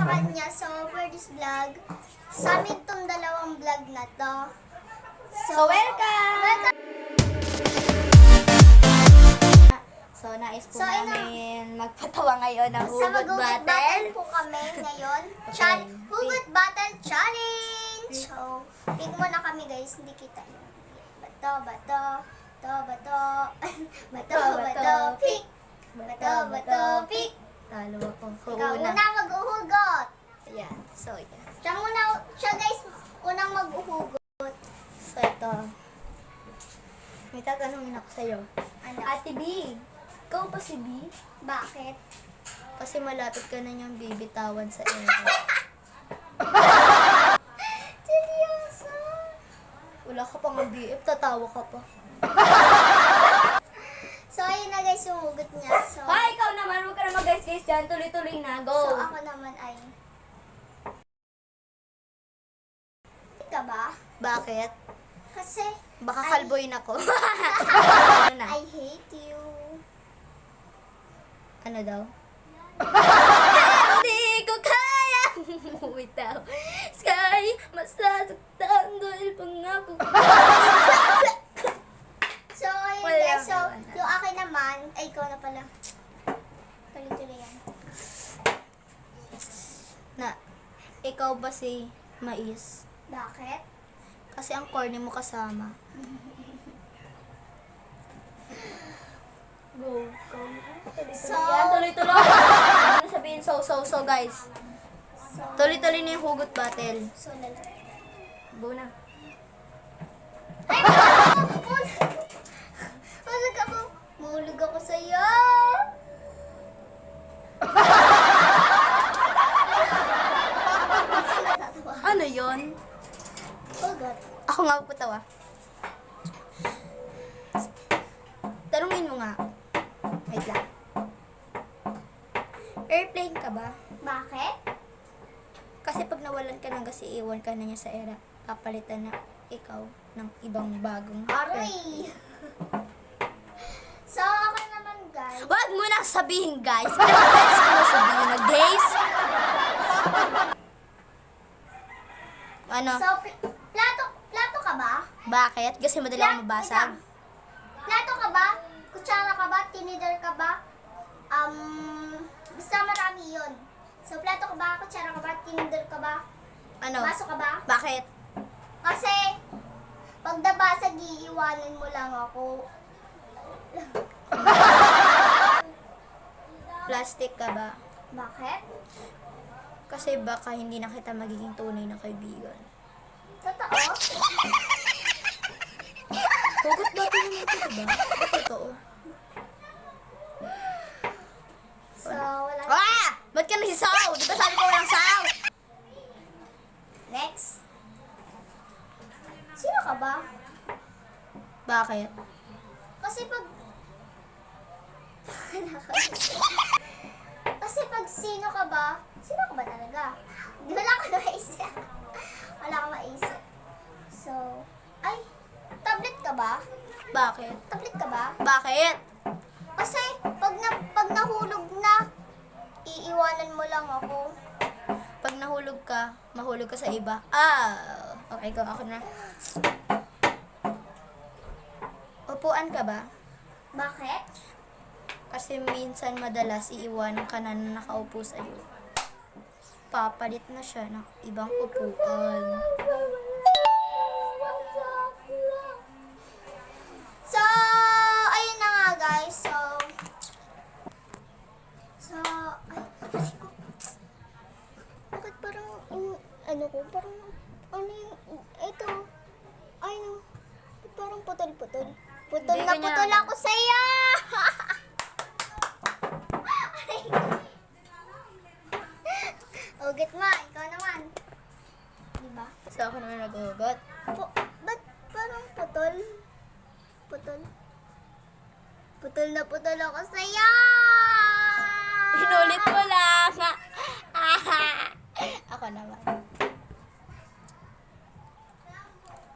kanya. So, for this vlog, sa amin tong dalawang vlog na to. So, welcome! So, nais po So, namin magpatawa ngayon ng Sa hugot mag-hugot battle battle. po kami ngayon. Okay. Hugot battle challenge! So, pick muna kami guys, hindi kita. Bato, bato, bato, bato, bato, pick! Bato, bato, pick! Talo ako. Ikaw Una. una mag-uhugot. Ayan. So, yan. Siya guys, unang mag-uhugot. So, ito. May tatanungin ako sa'yo. Ano? Ate B, ikaw ba si B? Bakit? Kasi malapit ka na niyang bibitawan sa ere. Seryoso? Wala ka pang BF, tatawa ka pa. So, ayun na guys, yung hugot niya. So, Hoy, ikaw naman, huwag ka na mag-guys-guys dyan. Tuloy-tuloy na. Go! so ako naman ay... Ka ba? Bakit? Kasi, Baka Ay. kalboyin ako. Ano na? I hate you. Ano daw? Hindi ko kaya bumitaw. Sky, masasaktan dahil pangako. So, ayun Wala guys. So, naman. yung akin naman, ay ikaw na pala. Tuloy-tuloy yan. Na, ikaw ba si Mais? Bakit? Kasi ang corny mo kasama. Go. So, Yan, tuloy-tuloy. Ano sabihin? So, guys. so, Tuloy-tuloy na yung hugot battle. so, lalo. Go na. Ay, mahulog ako. Mahulog ako sa'yo. Natatawa. Ano yon? Hugot. Ako nga patawa. Tanungin mo nga. Wait lang. Airplane ka ba? Bakit? Kasi pag nawalan ka ng gas, iiwan ka na niya sa era. Papalitan na ikaw ng ibang bagong Aroy! So, ako naman guys. Wag mo na sabihin, guys. Guys, ko na sabihin na guys. Ano? So, plato ka ba? Bakit? Kasi madali akong mabasag. Plato ka ba? Kutsara ka ba? Tinidor ka ba? Basta marami yun. So, plato ka ba? Kutsara ka ba? Tinidor ka ba? Ano? Baso ka ba? Bakit? Kasi, pag nabasag, iiwanan mo lang ako. Plastic ka ba? Bakit? Kasi baka hindi na kita magiging tunay na kaibigan. Totoo? Hugot ba ito naman ito, diba? Ba't totoo? So, wala. Ah! Ba't ka nagsisaw? Di ba sabi ko walang saw? Next. Sino ka ba? Bakit? Kasi pag... Kasi pag sino ka ba? Sino ka ba talaga? Di wala ka maisip. Wala ka maisip. So, ay, tablet ka ba? Bakit? Tablet ka ba? Bakit? Kasi pag nahulog na, iiwanan mo lang ako. Pag nahulog ka, mahulog ka sa iba. Ah! Okay, go. Ako na. Upuan ka ba? Bakit? Kasi minsan madalas iiwanan ka na nakaupo sa'yo. Papalit na siya ng ibang upuan. So, ayun na nga guys. So, ay, kasi ko, bakit parang, ano ko, parang, ano yung, ito, ay, no, parang putol-putol. Putol Hindi na ganyan putol ako. ako sa'yo! Ay. Ugat mo, ikaw naman. Diba? So ako naman nag-ugot. Ba't parang putol? Putol? Putol na putol ako sa'yo! Inulit mo lang. Ako naman.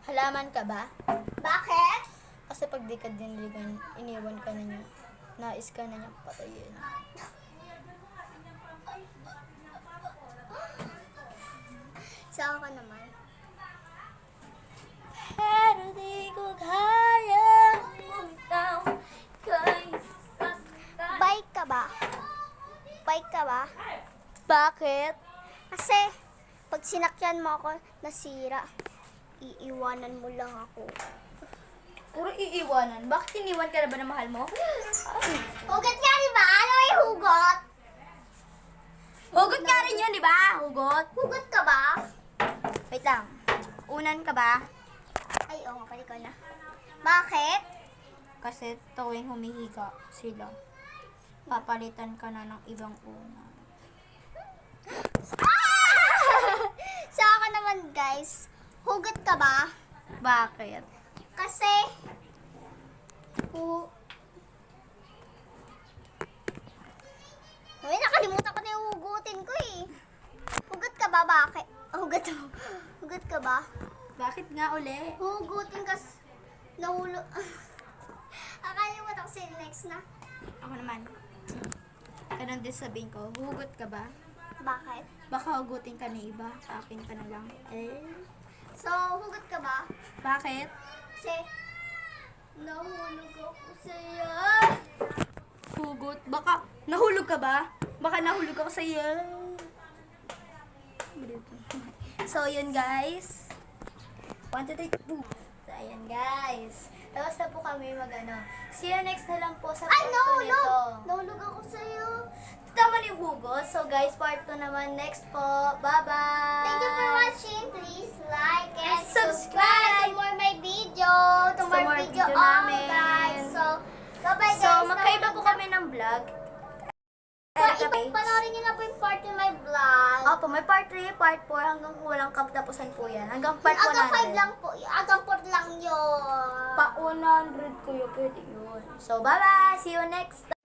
Halaman ka ba? Bakit? Kasi pag di ka diniligan, iniwan ka na niya. Nais ka na niya patayin. ka ba? Bakit? Kasi, pag sinakyan mo ako, nasira. Iiwanan mo lang ako. Puro iiwanan. Bakit iniwan ka na ba ng mahal mo? Hugot nga, di ba? Ano may hugot? Hugot ka rin yun, di ba? Hugot. Hugot ka ba? Wait lang. Unan ka ba? Ay, oo nga, pali ko na. Bakit? Kasi tuwing humihiga sila, papalitan ka na ng ibang unan. Sa akin naman, guys, hugot ka ba? Bakit? Kasi, Uy, nakalimutan ko na yung hugutin ko eh. Hugot ka ba? Bakit? Hugot ka ba? Bakit nga uli? Hugutin ka. Nahulog. Akalimutan ko sa'yo next na. Ako naman. Ganun din sabihin ko, hugot ka ba? Bakit? Baka hugutin ka ni iba, sa akin ka na lang. So, hugot ka ba? Bakit? Kasi, nahulog ako sa'yo. Hugot? Baka nahulog ka ba? Baka nahulog ako sa iyo. So, yun guys. 1, 2, 3, 2. So, ayan guys. Tapos na po kami mag-ano. See you next na lang po sa Ay, part 2 nito. nahulog! Nahulog ako sa'yo. Tama ni hugot. So guys, part 2 naman next po. Bye-bye! Thank you for watching. Please like and And subscribe to more my video. To more video namin. guys. So, bye-bye guys. So, magkaiba po kami ng vlog. Panoorin niyo na po yung part in my vlog. Opo, may part 3, part 4, hanggang walang katapusan po yan. Hanggang part 100. Hanggang 5 lang po. Hanggang 4 lang yun. Pa 100 ko yun, pwede yun. So, bye-bye! See you next time!